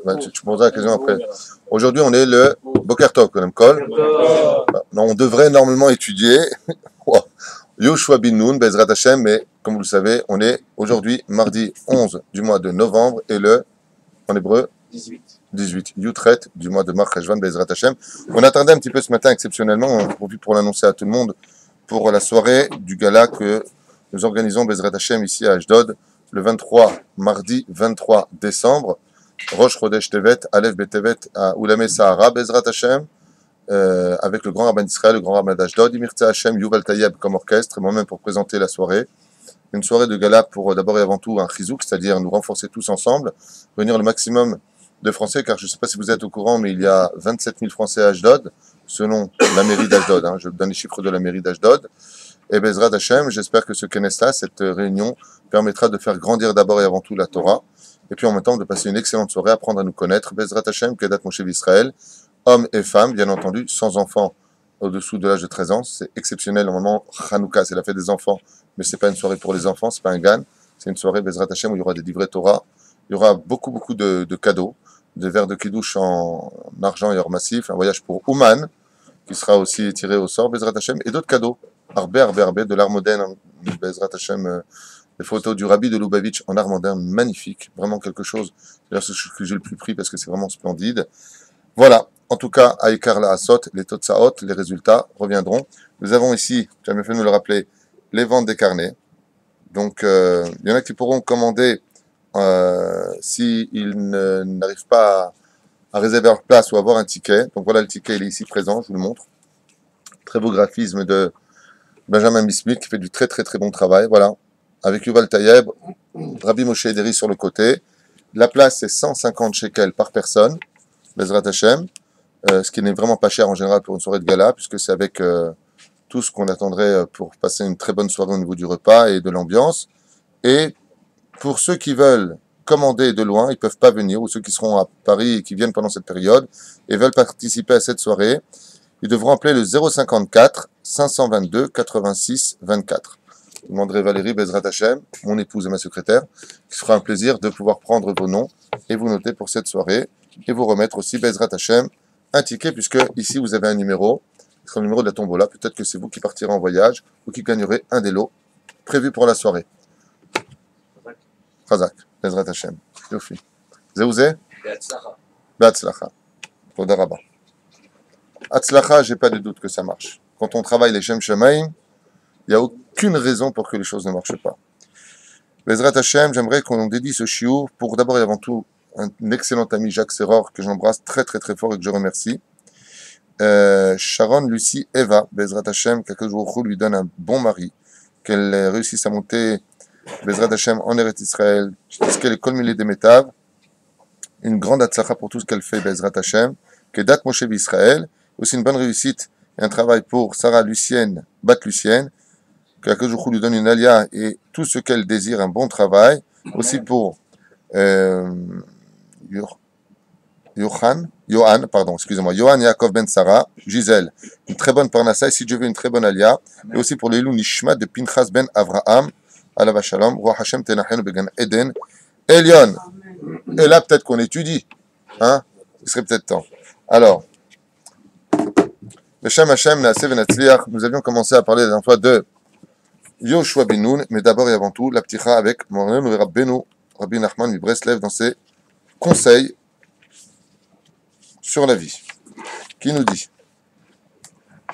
Tu poseras la question après. Aujourd'hui, on est le Boker Tov, Kodem Kol. On devrait normalement étudier Yoshua bin Nun, Bezrat Hashem, mais comme vous le savez, on est aujourd'hui mardi 11 du mois de novembre et le, en hébreu, 18 Yutret du mois de Mar Cheshvan, Bezrat Hashem. On attendait un petit peu ce matin exceptionnellement, on profite pour l'annoncer à tout le monde, pour la soirée du gala que nous organisons Bezrat Hashem ici à Ashdod, le 23, mardi 23 décembre, Rosh Chodesh Tevet, Aleph Betevet à Oulamé Sahara, Bezrat Hashem, avec le grand rabbin d'Israël, le grand rabbin d'Ashdod, Imirtza Hashem, Yuval Tayeb comme orchestre, et moi-même pour présenter la soirée. Une soirée de gala pour d'abord et avant tout un chizouk, c'est-à-dire nous renforcer tous ensemble, venir le maximum de Français, car je ne sais pas si vous êtes au courant, mais il y a 27 000 Français à Ashdod, selon la mairie d'Ashdod. Je donne les chiffres de la mairie d'Ashdod. Et Bezrat Hashem, j'espère que ce Knesset, cette réunion, permettra de faire grandir d'abord et avant tout la Torah, et puis en même temps de passer une excellente soirée, apprendre à nous connaître. Bezrat Hashem, Kedat Moshe d'Israël, hommes et femmes, bien entendu, sans enfants au-dessous de l'âge de 13 ans. C'est exceptionnel. Normalement, Hanouka, c'est la fête des enfants, mais c'est pas une soirée pour les enfants, c'est pas un gan. C'est une soirée Bezrat Hashem où il y aura des livrets Torah. Il y aura beaucoup de cadeaux, des verres de kidouche en argent et or massif, un voyage pour Ouman, qui sera aussi tiré au sort, Bezrat Hashem, et d'autres cadeaux. Arbe, de l'art moderne, Bezrat Hashem, des photos du Rabbi de Lubavitch en art moderne, magnifique, vraiment quelque chose. C'est ce que j'ai le plus pris parce que c'est vraiment splendide. Voilà, en tout cas, Aïkar la Asot, les Totsaot, les résultats reviendront. Nous avons ici, j'avais fait de me le rappeler, les ventes des carnets. Donc, il y en a qui pourront commander s'ils n'arrivent pas à réserver leur place ou avoir un ticket. Donc voilà, le ticket, il est ici présent, je vous le montre. Très beau graphisme de Benjamin Bismuth qui fait du très bon travail. Voilà, avec Yuval Tayeb, Rabbi Moshe Ederi sur le côté. La place, c'est 150 shekels par personne, Bezrat Hashem, ce qui n'est vraiment pas cher en général pour une soirée de gala, puisque c'est avec tout ce qu'on attendrait pour passer une très bonne soirée au niveau du repas et de l'ambiance. Et pour ceux qui veulent commander de loin, ils ne peuvent pas venir, ou ceux qui seront à Paris et qui viennent pendant cette période et veulent participer à cette soirée, ils devront appeler le 054 522 86 24. Je demanderai Valérie Bezrat Hashem, mon épouse et ma secrétaire, qui sera un plaisir de pouvoir prendre vos noms et vous noter pour cette soirée et vous remettre aussi Bezrat Hashem un ticket, puisque ici vous avez un numéro, c'est le numéro de la tombola. Peut-être que c'est vous qui partirez en voyage ou qui gagnerez un des lots prévus pour la soirée. Chazak, Bezrat Hashem. Yofi. Zéouzé? Be'atzlacha. Toda Rabba. Atzlacha, j'ai pas de doute que ça marche. Quand on travaille les Shem Shemaim, il n'y a aucune raison pour que les choses ne marchent pas. Bezrat Hashem, j'aimerais qu'on dédie ce shiur pour d'abord et avant tout un excellent ami Jacques Serror que j'embrasse très fort et que je remercie. Sharon, Lucie, Eva, Bezrat Hashem, quelques jours lui donne un bon mari, qu'elle réussisse à monter Bezrat Hashem en Eretz Israël, qu'elle est colmilée des métaves, une grande atzlacha pour tout ce qu'elle fait, Bezrat Hashem, que Dat Moshe Israël, aussi une bonne réussite et un travail pour Sarah Lucienne, Bat Lucienne, que Akadosh lui donne une alia et tout ce qu'elle désire, un bon travail, aussi pour Johan Yaakov Ben Sarah, Gisèle, une très bonne parnassa, et si Dieu veut une très bonne alia, et aussi pour l'Elou Nishmat de Pinchas Ben Avraham, Alav Shalom, Roi Hashem Tenachenu Began Eden, Elion. Et là, peut-être qu'on étudie, il serait peut-être temps. Alors, Beshem Hashem Naaseh Venatzliach, nous avions commencé à parler la dernière fois de Yoshua bin Nun, mais d'abord et avant tout, la pticha avec Morenu et Rabbeinu, Rabbi Nachman de Breslev, dans ses conseils sur la vie, qui nous dit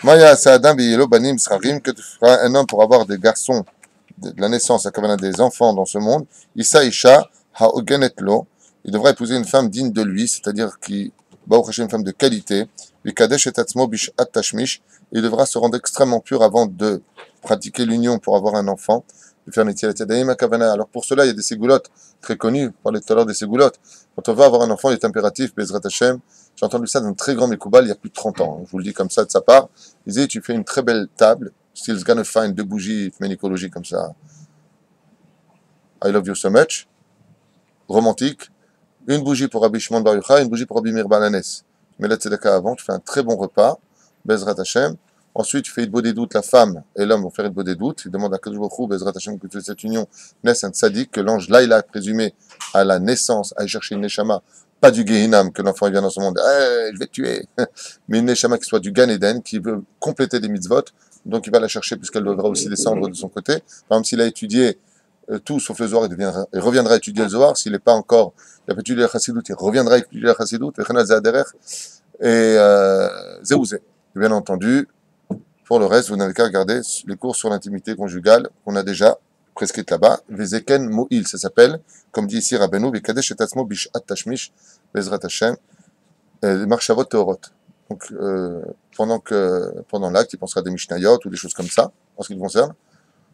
Maya Sa'adam Biyelo Banim Srarim, que fera un homme pour avoir des garçons de la naissance, à Kavana des enfants dans ce monde, Issa Isha Ha'ogenet Lo, il devra épouser une femme digne de lui, c'est-à-dire qui va chercher une femme de qualité, Vikadesh et Tatzmo Bishat Tashmish, il devra se rendre extrêmement pur avant de pratiquer l'union pour avoir un enfant, de faire Netilat Yadayim HaKavana. Alors pour cela, il y a des ségoulottes très connues, on parlait tout à l'heure des ségoulottes. Quand on va avoir un enfant, il est impératif, Bezrat Hashem. J'ai entendu ça d'un très grand Mekoubal il y a plus de 30 ans, je vous le dis comme ça de sa part. Il disait, tu fais une très belle table, style gonna find 2 bougies ménicologiques comme ça. I love you so much. Romantique. Une bougie pour Rabbi Shimon Bar Yochai, une bougie pour Rabbi Meir Balanes. Tu mets la tzedaka avant, tu fais un très bon repas, Bezrat Hashem. Ensuite, tu fais Idbo des doutes, la femme et l'homme vont faire Idbo des doutes. Ils demandent à Kadosh Baruch Hu, Bezrat Hashem, que cette union naisse un tzaddik, que l'ange Laïla, présumé à la naissance, à chercher une neshama pas du Gehinam, que l'enfant vient dans ce monde, je vais te tuer, mais une Neshama qui soit du Gan Eden, qui veut compléter des mitzvot, donc il va la chercher puisqu'elle devra aussi descendre de son côté. Par exemple, s'il a étudié tout sauf le Zohar, il reviendra étudier le Zohar. S'il n'est pas encore, il a pas étudié le Chassidut, il reviendra étudier le Chassidut, et Zéouzé. Bien entendu, pour le reste, vous n'avez qu'à regarder les cours sur l'intimité conjugale qu'on a déjà prescrites là-bas. Vezeken Mo'il, ça s'appelle, comme dit ici Rabbeinu, Vekadesh et Atzmo Bishat Tashmish, Bezrat Hashem, Marshavot Teorot. Donc, pendant l'acte, il pensera des Mishnayot ou des choses comme ça, en ce qui le concerne.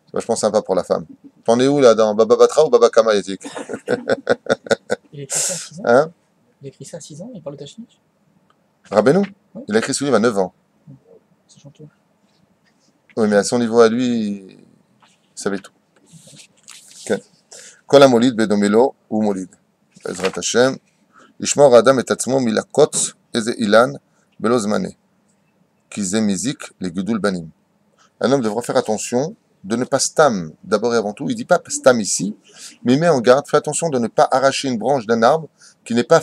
C'est vachement sympa pour la femme. T'en es où là, dans Baba Batra ou Baba Kama, Yazik? Il a écrit ça à 6 ans. Hein? Il a écrit ça à 6 ans, il parle de Tashmish. Rabbeinu? Oui. Il a écrit ce livre à 9 ans. C'est gentil. Oui, mais à son niveau à lui, il savait tout. Okay. Kol HaMolid Bedomelo ou Molid. Bezrat Hashem. Ishmor Adam et Atzmo Milakot Eze Ilan Belo Zmane. Kize Mizik les Gudul Banim. Un homme devra faire attention de ne pas stam, d'abord et avant tout. Il dit pas stam ici, mais il met en garde, fais attention de ne pas arracher une branche d'un arbre qui n'est pas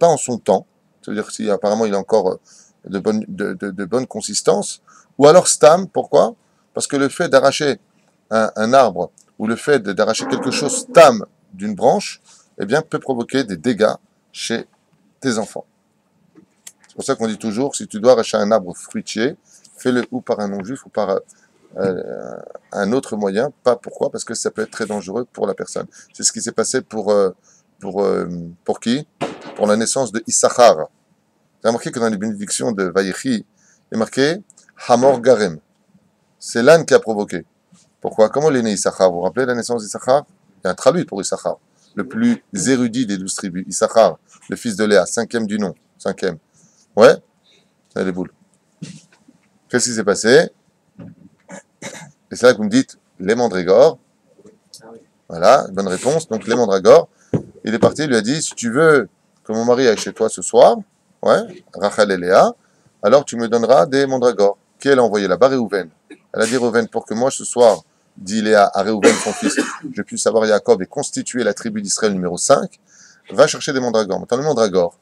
en son temps. C'est-à-dire que si apparemment il a encore de bonne consistance. Ou alors stam, pourquoi? Parce que le fait d'arracher un arbre ou le fait d'arracher quelque chose stam d'une branche, eh bien, peut provoquer des dégâts chez tes enfants. C'est pour ça qu'on dit toujours, si tu dois arracher un arbre fruitier, fais-le ou par un non-juif ou par un autre moyen. Pas pourquoi? Parce que ça peut être très dangereux pour la personne. C'est ce qui s'est passé pour qui? Pour la naissance de Issachar. Vous avez remarqué que dans les bénédictions de Vayechi, il est marqué Hamor Garem. C'est l'âne qui a provoqué. Pourquoi? Comment il est né Issachar? Vous vous rappelez la naissance d'Issachar? Il y a un traduit pour Issachar. Le plus érudit des 12 tribus. Issachar, le fils de Léa, 5e du nom. 5e. Ouais? C'est les boules. Qu'est-ce qui s'est passé? Et c'est là que vous me dites les mandragores. Voilà, bonne réponse. Donc les mandragores. Il est parti, il lui a dit, si tu veux que mon mari aille chez toi ce soir, ouais, Rachel et Léa, alors tu me donneras des mandragores. Qui elle a envoyé là-bas? Réhouven. Elle a dit Réhouven, pour que moi ce soir, dit Léa à Réhouven, son fils, je puisse savoir Jacob et constituer la tribu d'Israël numéro 5, va chercher des mandragores. Maintenant, les mandragores,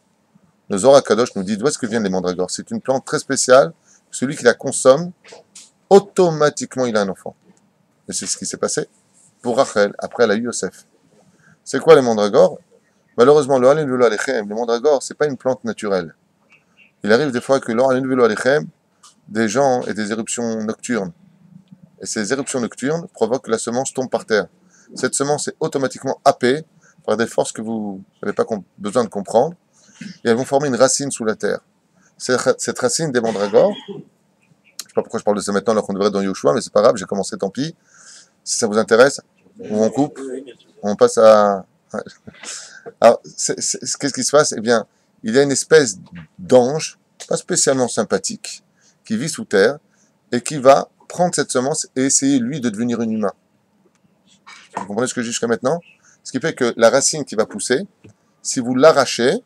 le Zohar Kadosh nous dit d'où est-ce que viennent les mandragores? C'est une plante très spéciale. Celui qui la consomme, automatiquement il a un enfant. Et c'est ce qui s'est passé pour Rachel. Après, elle a eu Yosef. C'est quoi les mandragores? Malheureusement, le Halen Velo Alechem, les mandragores, c'est pas une plante naturelle. Il arrive des fois que le Halen Velo Alechem, des gens aient des éruptions nocturnes. Et ces éruptions nocturnes provoquent que la semence tombe par terre. Cette semence est automatiquement happée par des forces que vous n'avez pas besoin de comprendre. Et elles vont former une racine sous la terre. Cette racine des mandragores, je ne sais pas pourquoi je parle de ça maintenant alors qu'on devrait être dans Yoshua, mais c'est pas grave, j'ai commencé, tant pis. Si ça vous intéresse, on coupe, on passe à... Alors, qu'est-ce qui se passe? Eh bien, il y a une espèce d'ange, pas spécialement sympathique, qui vit sous terre et qui va prendre cette semence et essayer, lui, de devenir un humain. Vous comprenez ce que je dis jusqu'à maintenant? Ce qui fait que la racine qui va pousser, si vous l'arrachez,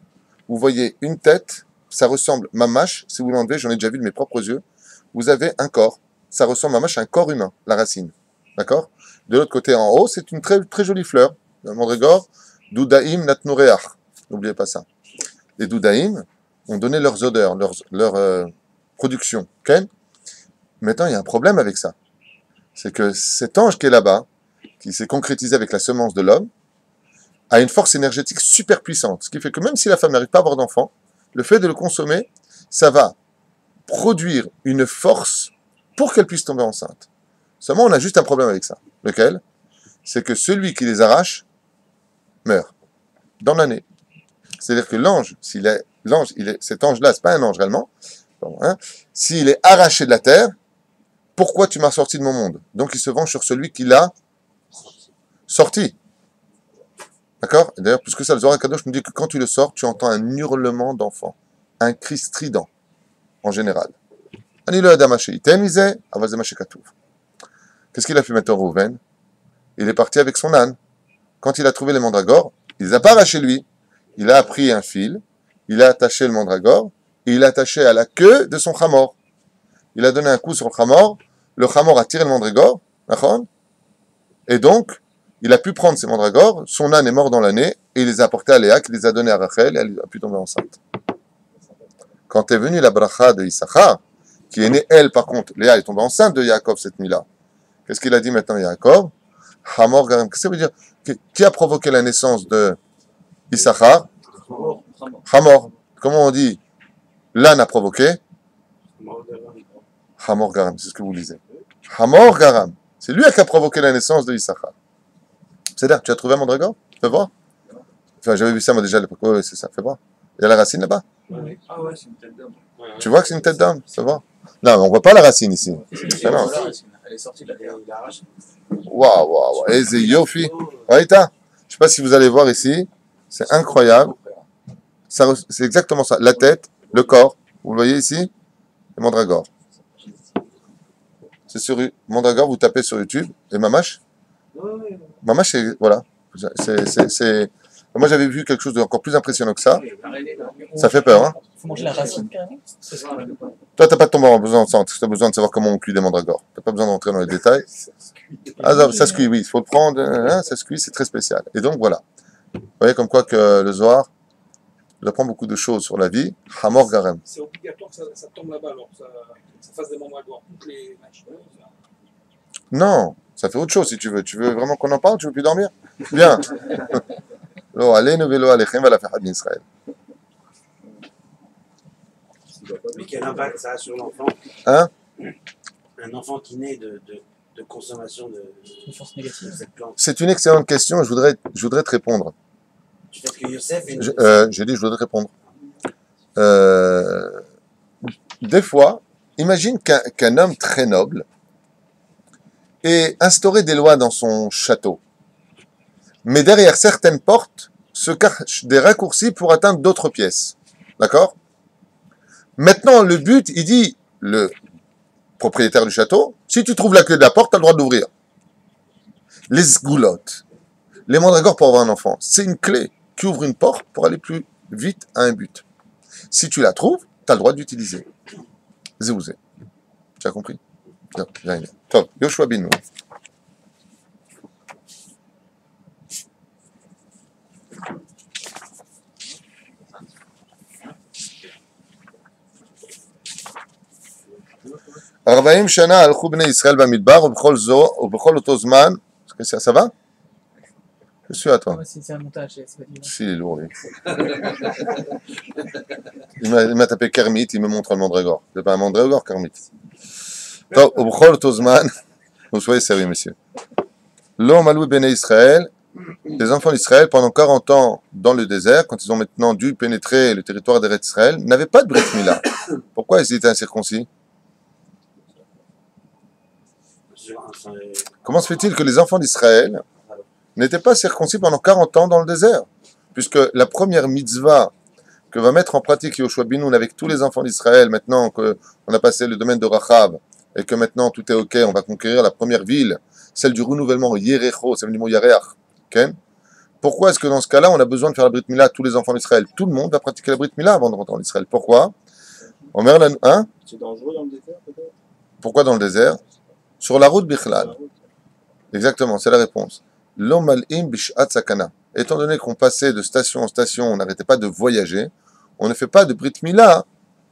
vous voyez une tête, ça ressemble mamache, si vous l'enlevez, j'en ai déjà vu de mes propres yeux, vous avez un corps, ça ressemble mamache à un corps humain, la racine. D'accord? De l'autre côté, en haut, c'est une très, très jolie fleur, le mandragore, Doudaïm Natnureach. N'oubliez pas ça. Les Doudaïm ont donné leurs odeurs, leur production. Okay? Maintenant, il y a un problème avec ça. C'est que cet ange qui est là-bas, qui s'est concrétisé avec la semence de l'homme, a une force énergétique super puissante. Ce qui fait que même si la femme n'arrive pas à avoir d'enfant, le fait de le consommer, ça va produire une force pour qu'elle puisse tomber enceinte. Seulement, on a juste un problème avec ça. Lequel? C'est que celui qui les arrache meurt dans l'année. C'est-à-dire que l'ange, cet ange-là, c'est pas un ange réellement, hein, s'il est arraché de la terre, pourquoi tu m'as sorti de mon monde? Donc il se venge sur celui qui l'a sorti. D'accord? D'ailleurs, plus que ça, le Zohar Kadosh nous dit que quand tu le sors, tu entends un hurlement d'enfant, un cri strident, en général. Qu'est-ce qu'il a fait maintenant, Rouven? Il est parti avec son âne. Quand il a trouvé les mandragores, il les a pas arrachés lui. Il a pris un fil, il a attaché le mandragore, et il l'a attaché à la queue de son chamor. Il a donné un coup sur le chamor a tiré le mandragore, et donc, il a pu prendre ses mandragores, son âne est mort dans l'année, et il les a apportés à Léa, qui les a donnés à Rachel, et elle a pu tomber enceinte. Quand est venue la bracha de Issachar, qui est née, elle, par contre, Léa est tombée enceinte de Yaakov cette nuit-là. Qu'est-ce qu'il a dit maintenant, Yaakov? Hamor Garam. Qu'est-ce que ça veut dire? Qui a provoqué la naissance de Issachar? Hamor. Comment on dit? L'âne a provoqué? Hamor Garam, c'est ce que vous lisez. Hamor Garam. C'est lui qui a provoqué la naissance de Issachar. C'est-à-dire, tu as trouvé un mandragore? Fais voir. Enfin, j'avais vu ça moi déjà à l'époque. Oui, c'est ça. Fais voir. Il y a la racine là-bas. Ah ouais, c'est une tête d'homme. Tu vois que c'est une tête d'homme? Fais voir. Non, on voit pas la racine ici. Elle est sortie de la terre. Il a arraché. Waouh, waouh, waouh. Et c'est Yofi. Raïta. Je sais pas si vous allez voir ici. C'est incroyable. C'est exactement ça. La tête, le corps. Vous le voyez ici? Le mandragore. C'est sur mandragore, vous tapez sur YouTube. Et Mamash? Mamash, c'est. Voilà. Moi, j'avais vu quelque chose d'encore plus impressionnant que ça. Ça fait peur, hein? Faut manger la racine, carrément. Toi, t'as pas besoin de besoin de savoir comment on cuit des mandragores. T'as pas besoin d'entrer dans les détails. Ah, ça se cuit, oui. Il faut le prendre. Hein, ça se cuit, c'est très spécial. Et donc, voilà. Vous voyez comme quoi que le Zohar, il apprend beaucoup de choses sur la vie. Hamor Garem. C'est obligatoire que ça tombe là-bas, alors ça fasse des mandragores. Toutes les matchs. Non, ça fait autre chose si tu veux. Tu veux vraiment qu'on en parle? Tu veux plus dormir? Bien. Lo aleinu velo alechem v'ala fechad Israël. Mais quel impact ça a sur l'enfant? Hein? Un enfant qui naît de consommation de Une force négative. cette plante. C'est une excellente question. Je voudrais te répondre. Tu sais que Youssef est J'ai dit, je voudrais te répondre. Des fois, imagine qu'un homme très noble ait instauré des lois dans son château. Mais derrière certaines portes se cachent des raccourcis pour atteindre d'autres pièces. D'accord? Maintenant, le but, il dit, le propriétaire du château, si tu trouves la clé de la porte, tu as le droit d'ouvrir. Les sgoulottes, les mandragores pour avoir un enfant, c'est une clé qui ouvre une porte pour aller plus vite à un but. Si tu la trouves, tu as le droit d'utiliser. Zéouzé. Tu as compris? Bien. Top. Yoshua Binu. Arbaim Shana alchou bnei Israël bamidbar, ובכל אותו זמן, ça va? Je suis à toi. Ouais, c'est un montage, c'est pas du Si, il est lourd, lui. Il m'a tapé Kermit, il me montre un mandragore. C'est pas un mandragore, Kermit. Top, ובכל אותו זמן, vous soyez sérieux, messieurs. L'homme alou bnei Israël, les enfants d'Israël, pendant 40 ans dans le désert, quand ils ont maintenant dû pénétrer le territoire d'Eretz Israël, n'avaient pas de Brit Mila. Pourquoi ils étaient incirconcis? Comment se fait-il que les enfants d'Israël n'étaient pas circoncis pendant 40 ans dans le désert? Puisque la première mitzvah que va mettre en pratique Yoshua Binoun avec tous les enfants d'Israël, maintenant qu'on a passé le domaine de Rachav, et que maintenant tout est OK, on va conquérir la première ville, celle du renouvellement, Yerecho, c'est le mot Yareach. Okay? Pourquoi est-ce que dans ce cas-là, on a besoin de faire la Brit Mila à tous les enfants d'Israël? Tout le monde va pratiquer la Brit Mila avant de rentrer en Israël. Pourquoi? Hein? C'est dangereux dans le désert, peut-être? Pourquoi dans le désert? Sur la route Bichlal. Exactement, c'est la réponse. L'omal'im bishat sakana. Étant donné qu'on passait de station en station, on n'arrêtait pas de voyager, on ne fait pas de Brit Mila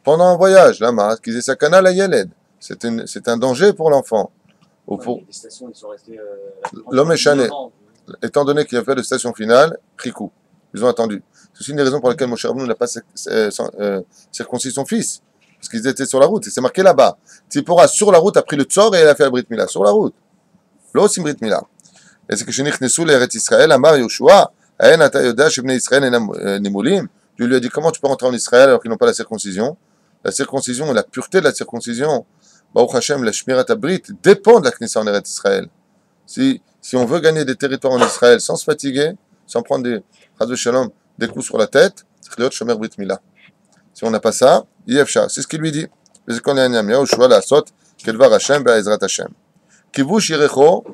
pendant un voyage. Là, qu'ils aient sakana la yeled. C'est un danger pour l'enfant. Ou pour Les stations, ils sont restés. l'homme échané. Étant donné qu'il n'y a pas de station finale, Prikou. Ils ont attendu. C'est aussi une des raisons pour lesquelles Moshe Rabbeinu n'a pas circoncis son fils. Parce qu'ils étaient sur la route. Et c'est marqué là-bas. Tzipora, sur la route, a pris le tsor et elle a fait la Brit Mila. Sur la route. L'osim Brit Mila. Et c'est que Shenich Nesou, l'Eretz Israël, Amar Yoshua, Aen Ata Yoda, Shebnei Israël et Nimulim. Dieu lui a dit, comment tu peux rentrer en Israël alors qu'ils n'ont pas la circoncision? La circoncision et la pureté de la circoncision, Baruch Hashem, la Shmirat Brit, dépend de la Knesset en Eretz Israël. Si on veut gagner des territoires en Israël sans se fatiguer, sans prendre des coups sur la tête, c'est le Shomer Brit Mila. Si on n'a pas ça, Yefcha, c'est ce qu'il lui dit. C'est ce qu'on a dit. Yoshua la sot, Kedvar Hashem, Be'ezrat Hashem. Kivush Yerecho,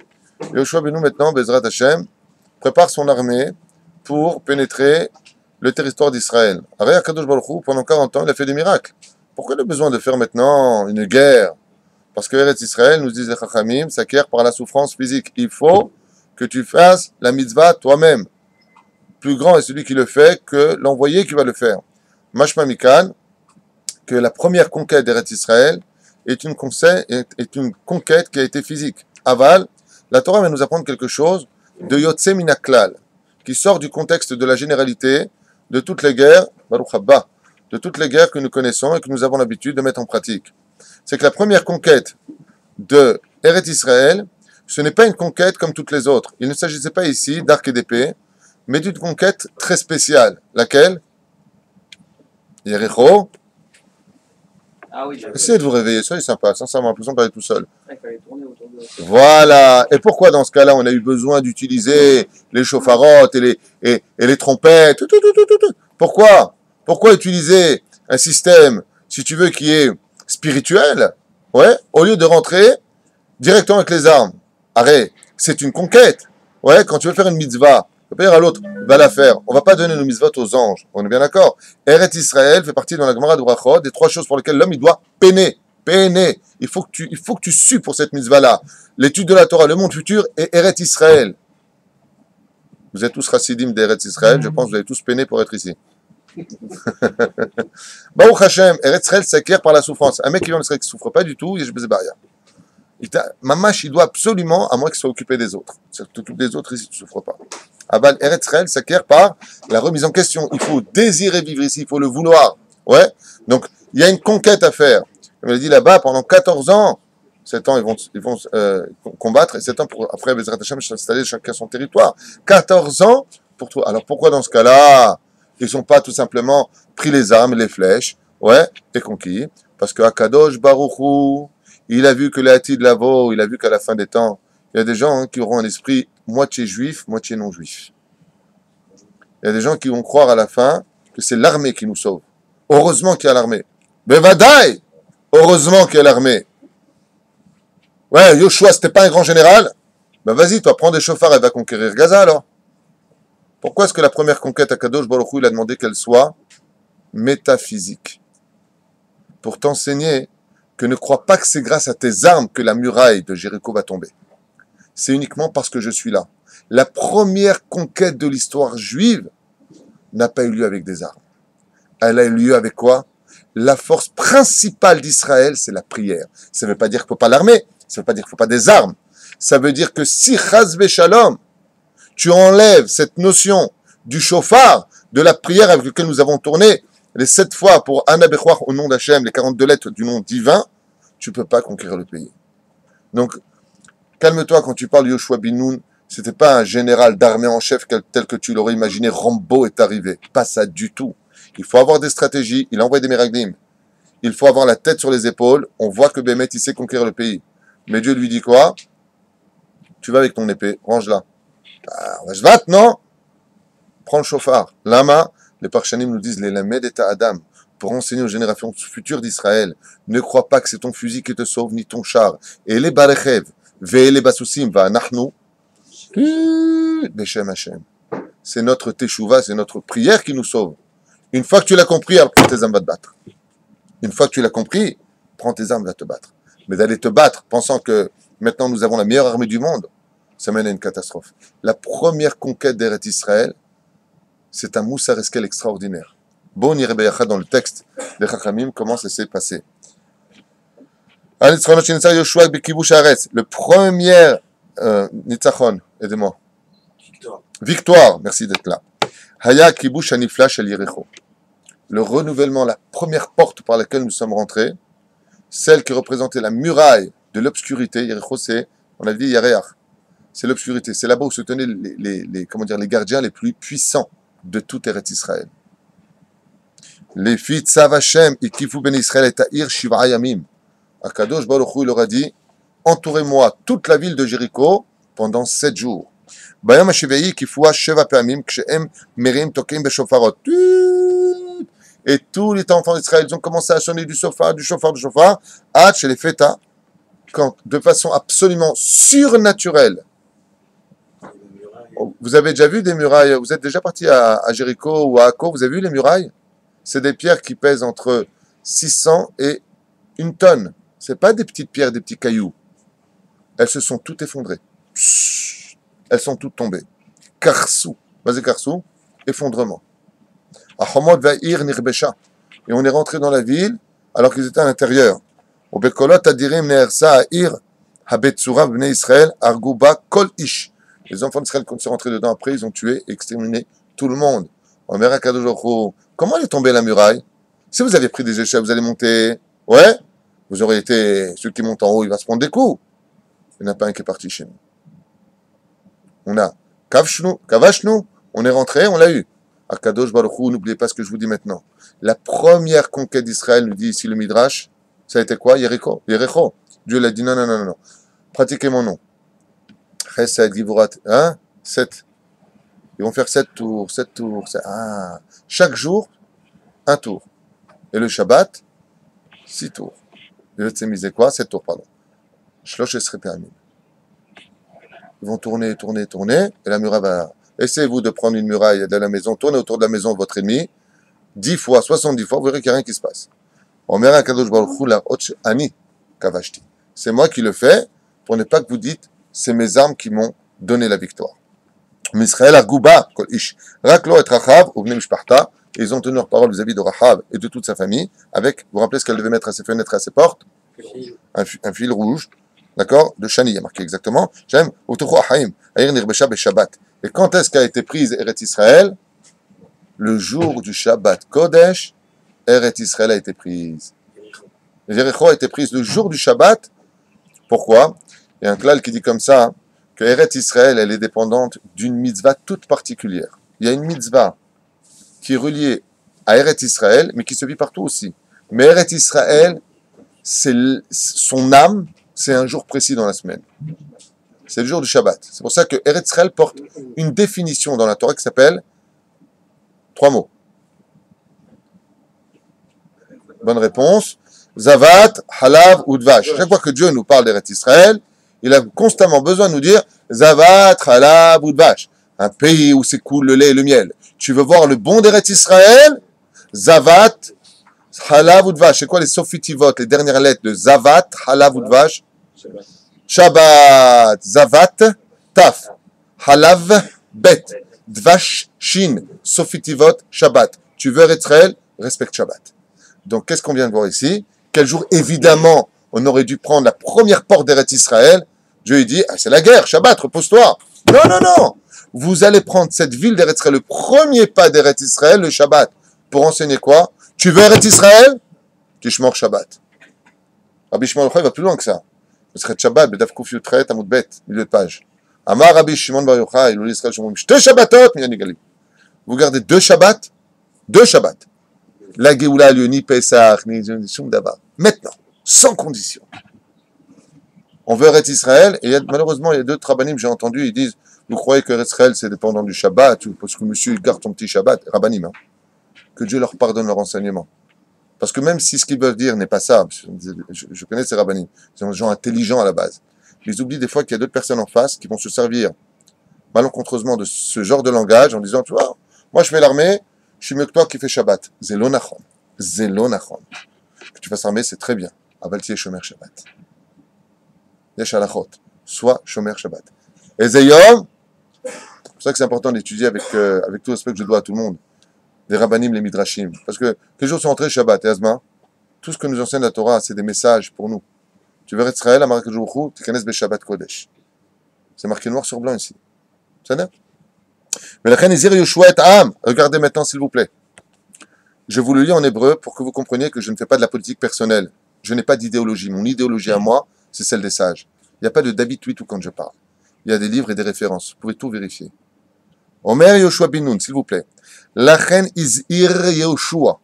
Yoshua Benu maintenant, Be'ezrat Hashem, prépare son armée pour pénétrer le territoire d'Israël. Arei Akadosh Baruch Hu, pendant 40 ans, il a fait des miracles. Pourquoi il a besoin de faire maintenant une guerre? Parce que Eretz Israël, nous disent les Chachamim, s'acquiert par la souffrance physique. Il faut que tu fasses la mitzvah toi-même. Plus grand est celui qui le fait que l'envoyé qui va le faire. Mashma Mikan, que la première conquête d'Eretz Israël est une conquête qui a été physique. Aval, la Torah va nous apprendre quelque chose de Yotze Minaklal, qui sort du contexte de la généralité de toutes les guerres, Baruch Haba, de toutes les guerres que nous connaissons et que nous avons l'habitude de mettre en pratique. C'est que la première conquête de Eretz Israël, ce n'est pas une conquête comme toutes les autres. Il ne s'agissait pas ici d'arc et d'épée, mais d'une conquête très spéciale. Laquelle? Yericho. Ah oui, Essayez de vous réveiller, soyez sympa, sincèrement, l'impression de parler tout seul. il fallait tourner autour de... Voilà. Et pourquoi dans ce cas-là, on a eu besoin d'utiliser les chauffarottes et les trompettes? Pourquoi? Pourquoi utiliser un système, si tu veux, qui est spirituel, ouais, au lieu de rentrer directement avec les armes? Arrête, c'est une conquête. Ouais, quand tu veux faire une mitzvah, tu peux pas dire à l'autre, va la faire. On va pas donner nos mitzvot aux anges. On est bien d'accord? Eretz Israël fait partie dans la Gemara de Brachot des 3 choses pour lesquelles l'homme il doit peiner. Peiner. Il faut que tu sues pour cette mitzvah-là. L'étude de la Torah, le monde futur et Eretz Israël. Vous êtes tous chassidim d'Eretz Israël. Je pense que vous avez tous peiné pour être ici. Baruch Hashem, Eretz Israël s'acquiert par la souffrance. Un mec qui vient d'Israël qui ne souffre pas du tout, il est barrière. Mamash, il doit absolument, à moins qu'il soit occupé des autres. C'est que tous les autres ici ne souffrent pas. Abal Eretz Israël s'acquiert par la remise en question. Il faut désirer vivre ici, il faut le vouloir. Ouais. Donc, il y a une conquête à faire. Comme il dit là-bas, pendant 14 ans, 7 ans, ils vont combattre, et 7 ans après, Bezrat Hashem s'installer chacun son territoire. 14 ans pour toi. Alors, pourquoi dans ce cas-là, ils n'ont pas tout simplement pris les armes, les flèches, ouais, et conquis? Parce que Akadosh Baruchou, il a vu que l'Atid Lavo, il a vu qu'à la fin des temps, il y a des gens qui auront un esprit moitié juif, moitié non juif. Il y a des gens qui vont croire à la fin que c'est l'armée qui nous sauve. Heureusement qu'il y a l'armée. Bevadaï! Heureusement qu'il y a l'armée. Ouais, Yoshua, c'était pas un grand général? Ben vas-y, toi, prends des chauffards et va conquérir Gaza alors. Pourquoi est-ce que la première conquête à Kadosh Baruch Hu, il a demandé qu'elle soit métaphysique? Pour t'enseigner que ne crois pas que c'est grâce à tes armes que la muraille de Jéricho va tomber. C'est uniquement parce que je suis là. La première conquête de l'histoire juive n'a pas eu lieu avec des armes. Elle a eu lieu avec quoi? La force principale d'Israël, c'est la prière. Ça ne veut pas dire qu'il ne faut pas l'armée, ça ne veut pas dire qu'il ne faut pas des armes. Ça veut dire que si chas v'shalom, tu enlèves cette notion du chauffard, de la prière avec laquelle nous avons tourné les 7 fois pour Anna Bechouach au nom d'Hachem, les 42 lettres du nom divin, tu ne peux pas conquérir le pays. Donc, calme-toi quand tu parles de Yoshua bin Nun, c'était pas un général d'armée en chef tel que tu l'aurais imaginé, Rambo est arrivé. Pas ça du tout. Il faut avoir des stratégies, il envoie des miraglim. Il faut avoir la tête sur les épaules, on voit que Bémet, il sait conquérir le pays. Mais Dieu lui dit quoi? Tu vas avec ton épée, range-la. Ah, on va se battre, non? Prends le chauffard. Lama, les Parchanim nous disent, les lamed et Adam, pour enseigner aux générations futures d'Israël, ne crois pas que c'est ton fusil qui te sauve, ni ton char. Et les barechev, ve les basusim, va nahnu, Beshem Hashem. C'est notre teshuva, c'est notre prière qui nous sauve. Une fois que tu l'as compris, alors prends tes armes, va te battre. Une fois que tu l'as compris, prends tes armes, va te battre. Mais d'aller te battre, pensant que maintenant nous avons la meilleure armée du monde, ça mène à une catastrophe. La première conquête d'Eretz Israël, c'est un Moussar Eskel extraordinaire. Bon, Irebeyacha dans le texte de Chachamim, comment ça s'est passé. Le premier Nitzachon, aidez-moi. Victoire, merci d'être là. Haya Kibush Anifla Shel Yericho. Le renouvellement, la première porte par laquelle nous sommes rentrés, celle qui représentait la muraille de l'obscurité. Yericho, c'est, on a dit Yareach. C'est l'obscurité. C'est là-bas où se tenaient les gardiens les plus puissants de tout Eretz Israël. Les filles de Tzav Hashem, Ikifu ben Israël et Ta'ir Shiv'a Yamim. Akadosh Baruch Hu, il leur a dit, entourez-moi toute la ville de Jéricho pendant 7 jours. Bayam HaShevi'i Kifua Sheva Pe'amim Kshe'em Merim Tokim Beshofarot. Et tous les enfants d'Israël, ils ont commencé à sonner du shofar, Ad chez les fêtas, de façon absolument surnaturelle. Vous avez déjà vu des murailles? Vous êtes déjà parti à Jéricho ou à Akko? Vous avez vu les murailles? C'est des pierres qui pèsent entre 600 et 1 tonne. Ce n'est pas des petites pierres, des petits cailloux. Elles se sont toutes effondrées. elles sont toutes tombées. Karsou. Vas-y, Karsou. Effondrement. Ahomod Va'ir Nirbesha. Et on est rentré dans la ville alors qu'ils étaient à l'intérieur. Au Bekolot Adirim Nehersa Ir Habetsura Bnei Israël Arguba Kol Ish. Les enfants d'Israël, quand ils sont rentrés dedans après, ils ont tué et exterminé tout le monde. Omer HaKadosh Baruch Hu, comment est tombée la muraille? Si vous aviez pris des échelles, vous allez monter. Ouais, vous aurez été celui qui monte en haut, il va se prendre des coups. Il n'y en a pas un qui est parti chez nous. On a Kavashnu, on est rentré, on l'a eu. HaKadosh Baruch Hu, n'oubliez pas ce que je vous dis maintenant. La première conquête d'Israël, nous dit ici le Midrash, ça a été quoi? Yericho. Dieu l'a dit non. Pratiquez mon nom. Chesed, Givurat, 7. Ils vont faire 7 tours. Chaque jour, un tour. Et le Shabbat, 6 tours. Et le Tsemis, c'est quoi? 7 tours, pardon. Shlosh Esrei Amim. Ils vont tourner, et la muraille va... Essayez-vous de prendre une muraille de la maison, tournez autour de la maison votre ennemi, 10 fois, 70 fois, vous verrez qu'il n'y a rien qui se passe. Omer HaKadosh Baruch Hu la'ot ani kavashti. C'est moi qui le fais, pour ne pas que vous dites, c'est mes armes qui m'ont donné la victoire. Misraël Arguba, Kol Ish, Raklo et Rachav, Uvne Mishpachta, et ils ont tenu leur parole vis-à-vis de Rachav et de toute sa famille, avec, vous vous rappelez ce qu'elle devait mettre à ses fenêtres et à ses portes? Un fil rouge, d'accord? De Shani, il y a marqué exactement. J'aime, Utuchu Ahaim, Aïr Nirbesha Beshabbat. Et quand est-ce qu'a été prise Eretz Israël? Le jour du Shabbat Kodesh, Eretz Israël a été prise. Jéricho a été prise le jour du Shabbat. Pourquoi? Il y a un klal qui dit comme ça, que Eretz Israël, elle est dépendante d'une mitzvah toute particulière. Il y a une mitzvah qui est reliée à Eretz Israël, mais qui se vit partout aussi. Mais Eretz Israël, son âme, c'est un jour précis dans la semaine. C'est le jour du Shabbat. C'est pour ça que Eretz Israël porte une définition dans la Torah qui s'appelle 3 mots. Bonne réponse. Zavat, Halav ou Dvash. Chaque fois que Dieu nous parle d'Eretz Israël, il a constamment besoin de nous dire Zavat, Halav ou Dvash. Un pays où s'écoule le lait et le miel. Tu veux voir le bon d'Eretz Israël? Zavat, Halav ou Dvash. C'est quoi les sofitivot, les dernières lettres de Zavat, Halav ou Dvash? Shabbat, Zavat, Taf, Halav, Bet, Dvash, Shin, Sofitivot, Shabbat. Tu veux Eretz Israël? Respecte Shabbat. Donc, qu'est-ce qu'on vient de voir ici? Quel jour, évidemment, on aurait dû prendre la première porte d'Eretz Israël? Dieu lui dit, c'est la guerre, Shabbat, repose-toi. Non. Vous allez prendre cette ville d'Eretz Israël, le premier pas d'Eretz Israël, le Shabbat. Pour enseigner quoi? Tu veux Eretz Israël? Tishmor Shabbat. Rabbi Shimon il va plus loin que ça. Shabbat, Bedaf Kuf Yutret, Amud Bet, milieu de page. Amar Rabbi Shimon Bar Yochai, Ilul Israël Shomrim, Shte Shabbatot, Miyan Yigalim. Vous gardez 2 Shabbats? 2 Shabbats. La Géoula a lieu ni Pesach, ni Shum Davar. Maintenant, sans condition. On veut Eretz Israël, et malheureusement, il y a 2 Rabbanim, j'ai entendu, ils disent, vous croyez que Eretz Israël, c'est dépendant du Shabbat, parce que monsieur, il garde ton petit Shabbat, Rabbanim, hein. Que Dieu leur pardonne leur enseignement. Parce que même si ce qu'ils veulent dire n'est pas ça, je connais ces rabbinis, c'est des gens intelligents à la base. Ils oublient des fois qu'il y a d'autres personnes en face qui vont se servir malencontreusement de ce genre de langage en disant, tu vois, moi je fais l'armée, je suis mieux que toi qui fais Shabbat. Zélonachon. Que tu fasses armée, c'est très bien. Avalti Shomer Shabbat. Yesh halachot. Sois Shomer Shabbat. Et Zeyom, c'est pour ça que c'est important d'étudier avec tout le respect que je dois à tout le monde. Des rabbanim, les midrashim. Parce que quels jours sont entrés Shabbat et Azma? Tout ce que nous enseigne la Torah, c'est des messages pour nous. Tu verras Israël, à Marrakech Jourou, tu connais Shabbat Kodesh. C'est marqué noir sur blanc ici. C'est ça? Mais la reine Izir Yoshua et Am. Regardez maintenant, s'il vous plaît. Je vous le lis en hébreu pour que vous compreniez que je ne fais pas de la politique personnelle. Je n'ai pas d'idéologie. Mon idéologie à moi, c'est celle des sages. Il n'y a pas de David Tweetou quand je parle. Il y a des livres et des références. Vous pouvez tout vérifier. Omer Yoshua bin Nun, s'il vous plaît. Lachen Izir Yoshua.